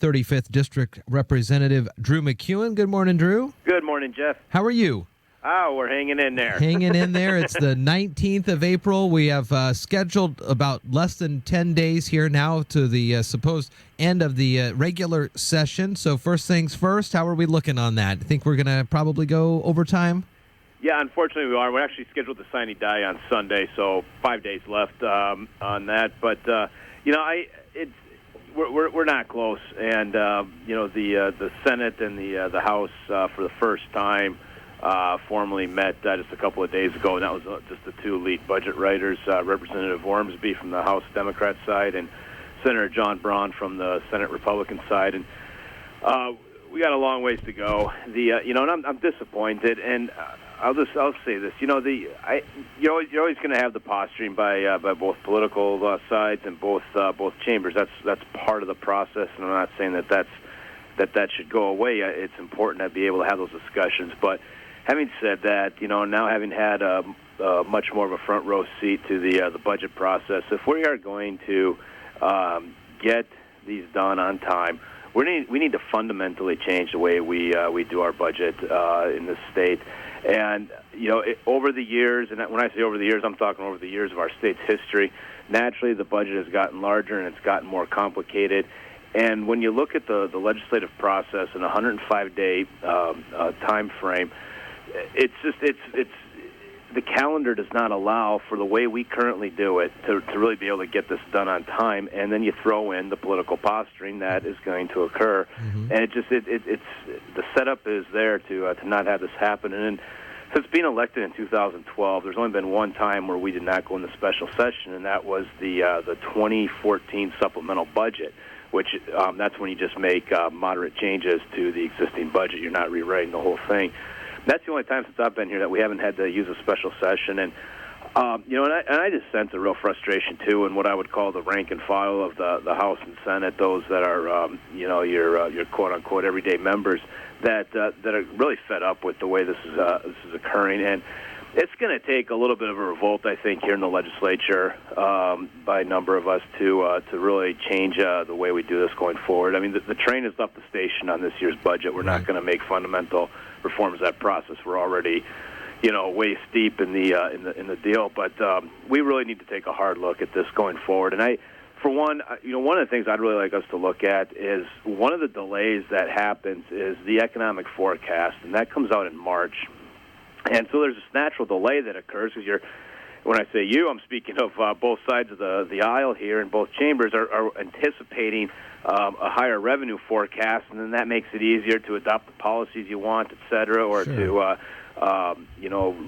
35th District Representative Drew MacEwen. Good morning, Drew. Good morning, Jeff. How are you? Oh, we're hanging in there. Hanging in there. It's the 19th of April. We have scheduled about less than 10 days here now to the supposed end of the regular session. So first things first, how are we looking on that? Think we're going to probably go overtime? Yeah, unfortunately we are. We're actually scheduled to sine die on Sunday, so 5 days left on that. But, we're not close. And, the Senate and the House for the first time formally met just a couple of days ago, and that was just the two lead budget writers, Representative Ormsby from the House Democrat side and Senator John Braun from the Senate Republican side. And we got a long ways to go. And I'm disappointed, and I'll say this. You're always going to have the posturing by both political sides and both chambers. That's part of the process, and I'm not saying that should go away. It's important to be able to have those discussions. But having said that, now having had much more of a front row seat to the budget process, if we are going to get these done on time, we need to fundamentally change the way we do our budget in this state. And over the years, and when I say over the years, I'm talking over the years of our state's history. Naturally, the budget has gotten larger and it's gotten more complicated. And when you look at the legislative process in a 105-day time frame, it's the calendar does not allow for the way we currently do it to really be able to get this done on time. And then you throw in the political posturing that is going to occur, and it's the setup is there to not have this happen. And since being elected in 2012, there's only been one time where we did not go into special session, and that was the 2014 supplemental budget, which that's when you just make moderate changes to the existing budget. You're not rewriting the whole thing. That's the only time since I've been here that we haven't had to use a special session. And, I just sense a real frustration, too, in what I would call the rank and file of the House and Senate, those that are, your quote-unquote everyday members that are really fed up with the way this is occurring. And it's going to take a little bit of a revolt, I think, here in the legislature by a number of us to really change the way we do this going forward. I mean, the train has left the station on this year's budget. We're not going to make fundamental reforms to that process. We're already, waist deep in the deal. But we really need to take a hard look at this going forward. And for one, one of the things I'd really like us to look at is one of the delays that happens is the economic forecast, and that comes out in March. And so there's this natural delay that occurs because when I say you, I'm speaking of both sides of the aisle here, and both chambers are anticipating a higher revenue forecast, and then that makes it easier to adopt the policies you want, et cetera, or to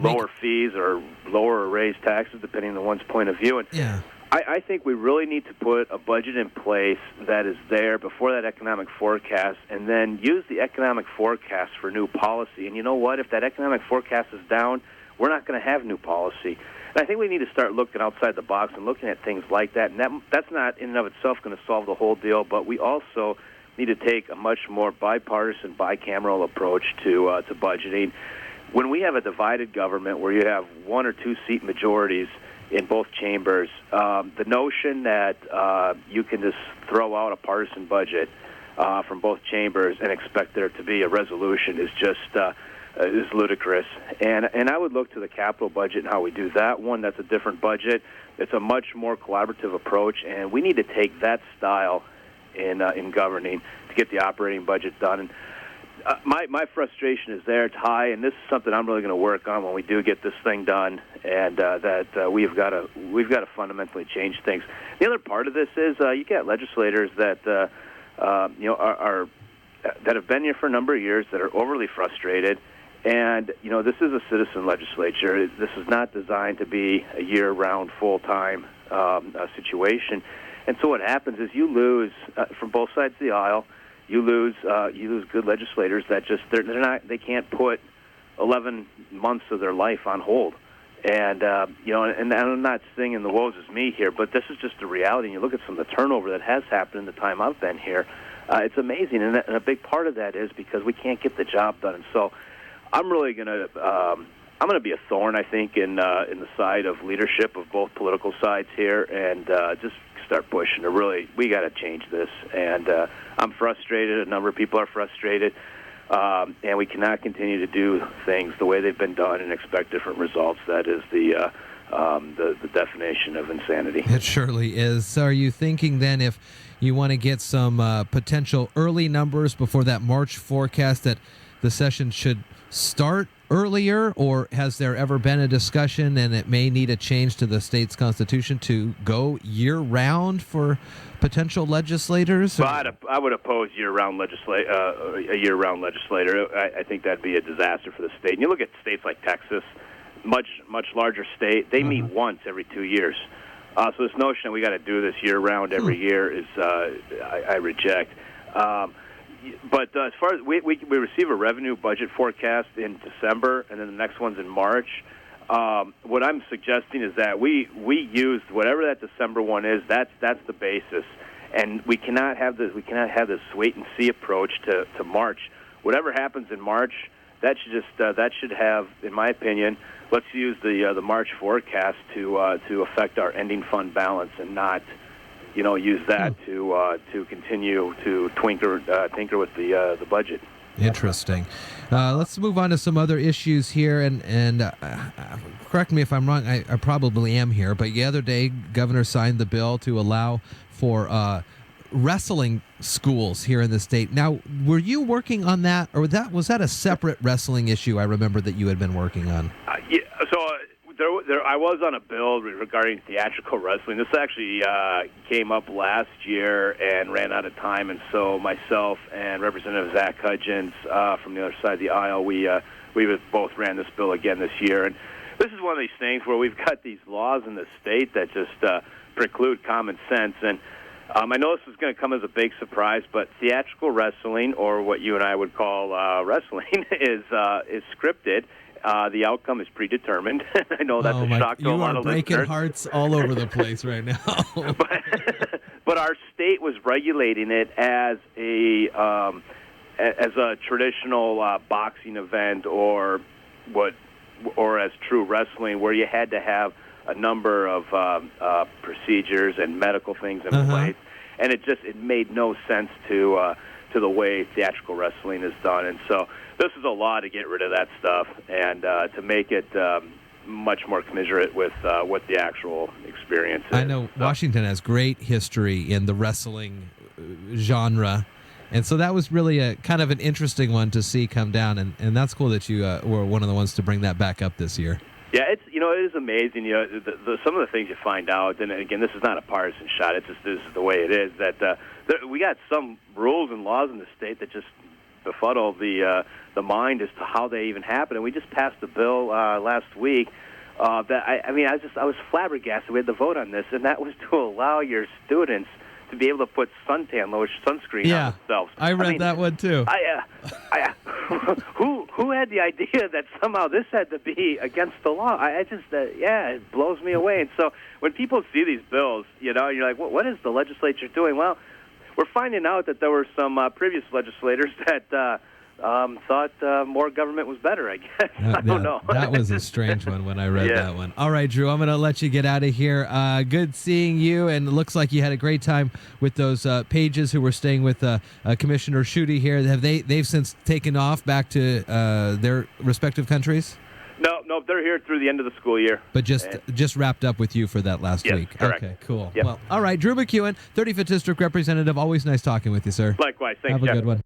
lower fees or lower or raise taxes, depending on one's point of view. And I think we really need to put a budget in place that is there before that economic forecast, and then use the economic forecast for new policy. And you know what? If that economic forecast is down, we're not going to have new policy. And I think we need to start looking outside the box and looking at things like that. And that's not in and of itself going to solve the whole deal, but we also need to take a much more bipartisan, bicameral approach to budgeting. When we have a divided government where you have one or two seat majorities in both chambers, the notion that you can just throw out a partisan budget from both chambers and expect there to be a resolution is just is ludicrous. And I would look to the capital budget and how we do that. One, that's a different budget. It's a much more collaborative approach, and we need to take that style in governing to get the operating budget done. And my frustration is there. It's high, and this is something I'm really going to work on when we do get this thing done, and that we've got to fundamentally change things. The other part of this is you get legislators that are that have been here for a number of years that are overly frustrated, and this is a citizen legislature. This is not designed to be a year-round, full-time situation, and so what happens is you lose from both sides of the aisle. You lose good legislators that just they can't put 11 months of their life on hold, and and I'm not singing the woes is me here, but this is just the reality. And you look at some of the turnover that has happened in the time I've been here. It's amazing, and a big part of that is because we can't get the job done. And so I'm really going to I'm going to be a thorn, I think, in the side of leadership of both political sides here, and just start pushing to really, we got to change this. And I'm frustrated. A number of people are frustrated. And we cannot continue to do things the way they've been done and expect different results. That is the definition of insanity. It surely is. So are you thinking then, if you want to get some potential early numbers before that March forecast, that the session should start earlier, or has there ever been a discussion and it may need a change to the state's constitution to go year-round for potential legislators? Well, I would oppose a year-round legislator. I think that'd be a disaster for the state. And you look at states like Texas, much larger state. They meet once every 2 years. So this notion that we got to do this year-round every year is I reject. But as far as we receive a revenue budget forecast in December, and then the next one's in March. What I'm suggesting is that we used whatever that December one is. That's the basis, and we cannot have this. We cannot have this wait and see approach to March. Whatever happens in March, that should have, in my opinion, let's use the March forecast to affect our ending fund balance, and not use that to continue to tinker with the budget. Interesting. Let's move on to some other issues here, and correct me if I'm wrong. I probably am here, but the other day, Governor signed the bill to allow for wrestling schools here in the state. Now, were you working on that, or was that a separate wrestling issue? I remember that you had been working on. Yeah. So. I was on a bill regarding theatrical wrestling. This actually came up last year and ran out of time, and so myself and Representative Zach Hudgens from the other side of the aisle, we both ran this bill again this year. And this is one of these things where we've got these laws in the state that just preclude common sense. And I know this is going to come as a big surprise, but theatrical wrestling, or what you and I would call wrestling, is scripted. The outcome is predetermined. I know that's a shock to a lot of listeners. You are breaking hearts all over the place right now. but our state was regulating it as a traditional boxing event, or as true wrestling, where you had to have a number of procedures and medical things in place, and it made no sense to the way theatrical wrestling is done. And so this is a law to get rid of that stuff and to make it much more commensurate with what the actual experience is. I know Washington has great history in the wrestling genre, and so that was really a kind of an interesting one to see come down, and that's cool that you were one of the ones to bring that back up this year. Yeah, it is amazing. Some of the things you find out, and again, this is not a partisan shot. It's just this is the way it is. That we got some rules and laws in the state that just befuddle the mind as to how they even happen. And we just passed a bill last week that I was flabbergasted. We had to vote on this, and that was to allow your students to be able to put sunscreen on themselves. I read that one too. Who had the idea that somehow this had to be against the law? It blows me away. And so when people see these bills, you're like, what is the legislature doing? Well, we're finding out that there were some previous legislators that thought more government was better, I guess. I don't know. That was a strange one when I read that one. All right, Drew, I'm going to let you get out of here. Good seeing you, and it looks like you had a great time with those pages who were staying with Commissioner Schuette here. They've since taken off back to their respective countries? No, they're here through the end of the school year. But just wrapped up with you for that last week. Correct. Okay, cool. Yep. Well, all right, Drew MacEwen, 35th District Representative. Always nice talking with you, sir. Likewise. Thanks, Have a Jeff. good one.